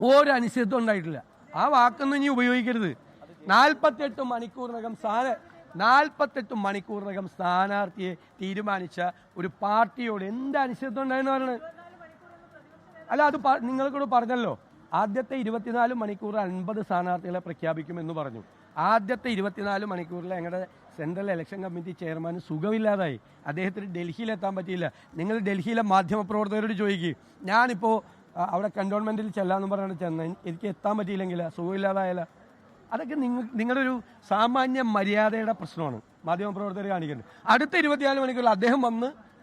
ഒരു അനിശ്ചിതത്വം ഉണ്ടായിട്ടില്ല. ആ വാക്കൊന്നും ഇനി ഉപയോഗിക്കരുത്. 48 മണിക്കൂറിനകം സ്ഥാനാർത്ഥിയെ തീരുമാനിച്ച ഒരു പാർട്ടിയോട് എന്ത് അനിശ്ചിതത്വം ഉണ്ടായെന്ന് പറയുന്നത്? അല്ല, അത് നിങ്ങൾക്കൂടെ പറഞ്ഞല്ലോ. ആദ്യത്തെ 24 മണിക്കൂർ 50 സ്ഥാനാർത്ഥികളെ പ്രഖ്യാപിക്കുമെന്ന് പറഞ്ഞു. ആദ്യത്തെ 24 മണിക്കൂറിൽ ഞങ്ങളുടെ സെൻട്രൽ ഇലക്ഷൻ കമ്മിറ്റി ചെയർമാൻ സുഖമില്ലാതായി. അദ്ദേഹത്തിന് ഡൽഹിയിലെത്താൻ പറ്റിയില്ല. നിങ്ങൾ ഡൽഹിയിലെ മാധ്യമപ്രവർത്തകരോട് ചോദിക്കുക. ഞാനിപ്പോൾ അവിടെ കണ്ടോൺമെൻറ്റിൽ ചെല്ലാമെന്ന് പറഞ്ഞാണ് ചെന്ന് എനിക്ക് എത്താൻ പറ്റിയില്ലെങ്കിൽ സുഖമില്ലാതായാല. അതൊക്കെ നിങ്ങളുടെ ഒരു സാമാന്യ മര്യാദയുടെ പ്രശ്നമാണ് മാധ്യമപ്രവർത്തകർ കാണിക്കുന്നത്. അടുത്ത 24 മണിക്കൂറിൽ അദ്ദേഹം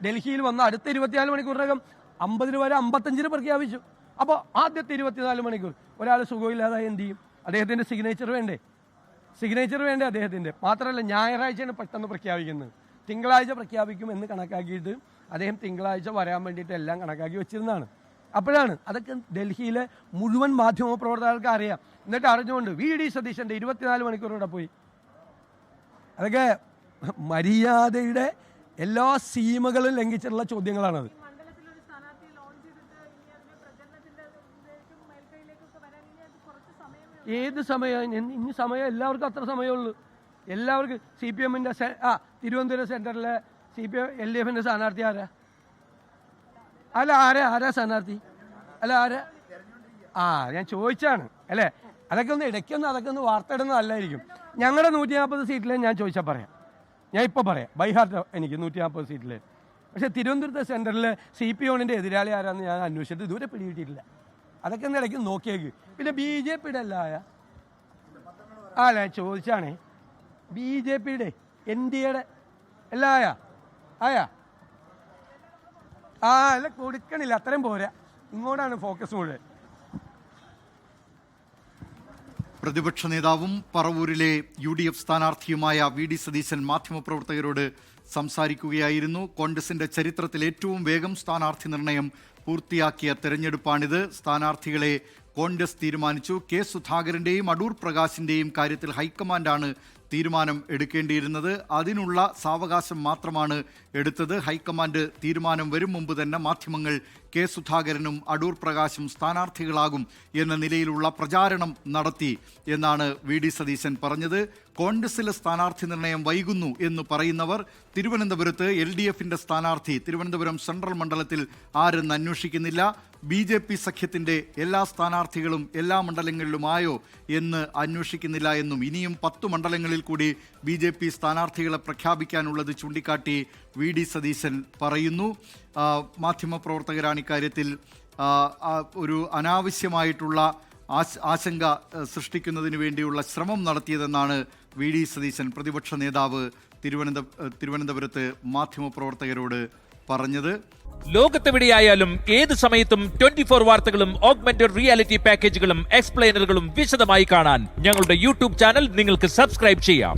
ഡൽഹിയിൽ വന്ന് അടുത്ത 24 മണിക്കൂറിനകം 50 വരെ 55 പ്രഖ്യാപിച്ചു. അപ്പോൾ ആദ്യത്തെ 24 മണിക്കൂർ ഒരാൾ സുഖമില്ലാതായി എന്ത് ചെയ്യും? അദ്ദേഹത്തിൻ്റെ സിഗ്നേച്ചർ വേണ്ടേ അദ്ദേഹത്തിൻ്റെ? മാത്രമല്ല, ഞായറാഴ്ചയാണ് പെട്ടെന്ന് പ്രഖ്യാപിക്കുന്നത്. തിങ്കളാഴ്ച പ്രഖ്യാപിക്കും എന്ന് കണക്കാക്കിയിട്ട് അദ്ദേഹം തിങ്കളാഴ്ച വരാൻ വേണ്ടിയിട്ട് എല്ലാം കണക്കാക്കി വെച്ചിരുന്നതാണ്. അപ്പോഴാണ് അതൊക്കെ ഡൽഹിയിലെ മുഴുവൻ മാധ്യമപ്രവർത്തകർക്ക് അറിയാം. എന്നിട്ട് അറിഞ്ഞുകൊണ്ട് VD സതീശൻ്റെ 24 മണിക്കൂറോടെ പോയി. അതൊക്കെ മര്യാദയുടെ എല്ലാ സീമകളും ലംഘിച്ചിട്ടുള്ള ചോദ്യങ്ങളാണത്. ഏത് സമയം? ഇനി സമയം എല്ലാവർക്കും അത്ര സമയമുള്ളൂ. എല്ലാവർക്കും CPM-ൻ്റെ തിരുവനന്തപുരം സെൻറ്ററിലെ CPM LDF-ൻ്റെ സ്ഥാനാർത്ഥി ആരാ? അല്ല, ആരാ സ്ഥാനാർത്ഥി? അല്ല, ആരാ? ഞാൻ ചോദിച്ചാണ് അല്ലേ. അതൊക്കെ ഒന്ന് വാർത്ത ഇടുന്നതല്ലായിരിക്കും. ഞങ്ങളുടെ 140 സീറ്റിൽ ഞാൻ ചോദിച്ചാൽ പറയാം. ഞാൻ ഇപ്പോൾ പറയാം ബൈ ഹാർട്ട് എനിക്ക് 140 സീറ്റിൽ. പക്ഷേ തിരുവനന്തപുരത്തെ സെൻറ്ററിൽ CPM-ൻ്റെ എതിരാളി ആരാന്ന് ഞാൻ അന്വേഷിച്ചിട്ട് ഇതുവരെ പിടികിട്ടിയിട്ടില്ല. അതൊക്കെ ഒന്ന് ഇടയ്ക്ക് നോക്കിയേക്ക്. പിന്നെ BJP-യുടെ അല്ല, ഞാൻ ചോദിച്ചാണേ. BJP-യുടെ NDA-യുടെ എല്ലാം ആയാ? അല്ല, കൊടുക്കണില്ല, അത്രയും പോരാ. ഇങ്ങോട്ടാണ് ഫോക്കസ് മുഴുവൻ. പ്രതിപക്ഷ നേതാവും പറവൂരിലെ UDF സ്ഥാനാർത്ഥിയുമായ VD സതീശൻ മാധ്യമപ്രവർത്തകരോട് സംസാരിക്കുകയായിരുന്നു. കോൺഗ്രസിന്റെ ചരിത്രത്തിൽ ഏറ്റവും വേഗം സ്ഥാനാർത്ഥി നിർണയം പൂർത്തിയാക്കിയ തെരഞ്ഞെടുപ്പാണിത്. സ്ഥാനാർത്ഥികളെ കോൺഗ്രസ് തീരുമാനിച്ചു. K. സുധാകരന്റെയും അടൂർ പ്രകാശിന്റെയും കാര്യത്തിൽ ഹൈക്കമാൻഡാണ് തീരുമാനം എടുക്കേണ്ടിയിരുന്നത്. അതിനുള്ള സാവകാശം മാത്രമാണ് എടുത്തത്. ഹൈക്കമാൻഡ് തീരുമാനം വരും മുമ്പ് തന്നെ മാധ്യമങ്ങൾ K. സുധാകരനും അടൂർ പ്രകാശും സ്ഥാനാർത്ഥികളാകും എന്ന നിലയിലുള്ള പ്രചാരണം നടത്തി എന്നാണ് VD സതീശൻ പറഞ്ഞത്. കോൺഗ്രസിലെ സ്ഥാനാർത്ഥി നിർണയം വൈകുന്നു എന്ന് പറയുന്നവർ തിരുവനന്തപുരത്ത് LDF-ന്റെ സ്ഥാനാർത്ഥി തിരുവനന്തപുരം സെൻട്രൽ മണ്ഡലത്തിൽ ആരെന്ന് അന്വേഷിക്കുന്നില്ല. BJP സഖ്യത്തിന്റെ എല്ലാ സ്ഥാനാർത്ഥികളും എല്ലാ മണ്ഡലങ്ങളിലുമായോ എന്ന് അന്വേഷിക്കുന്നില്ല എന്നും ഇനിയും 10 മണ്ഡലങ്ങളിൽ കൂടി BJP സ്ഥാനാർത്ഥികളെ പ്രഖ്യാപിക്കാനുള്ളത് ചൂണ്ടിക്കാട്ടി VD സതീശൻ പറയുന്നു. മാധ്യമപ്രവർത്തകരാണ് ഇക്കാര്യത്തിൽ ഒരു അനാവശ്യമായിട്ടുള്ള ആശങ്ക സൃഷ്ടിക്കുന്നതിന് വേണ്ടിയുള്ള ശ്രമം നടത്തിയതെന്നാണ് VD സതീശൻ പ്രതിപക്ഷ നേതാവ് തിരുവനന്തപുരത്ത് മാധ്യമപ്രവർത്തകരോട് പറഞ്ഞത്. ലോകത്തെവിടെയായാലും ഏത് സമയത്തും 24 വാർത്തകളും ഓഗ്മെന്റഡ് റിയാലിറ്റി പാക്കേജുകളും എക്സ്പ്ലെയിനറുകളും വിശദമായി കാണാൻ ഞങ്ങളുടെ YouTube ചാനൽ നിങ്ങൾക്ക് സബ്സ്ക്രൈബ് ചെയ്യാം.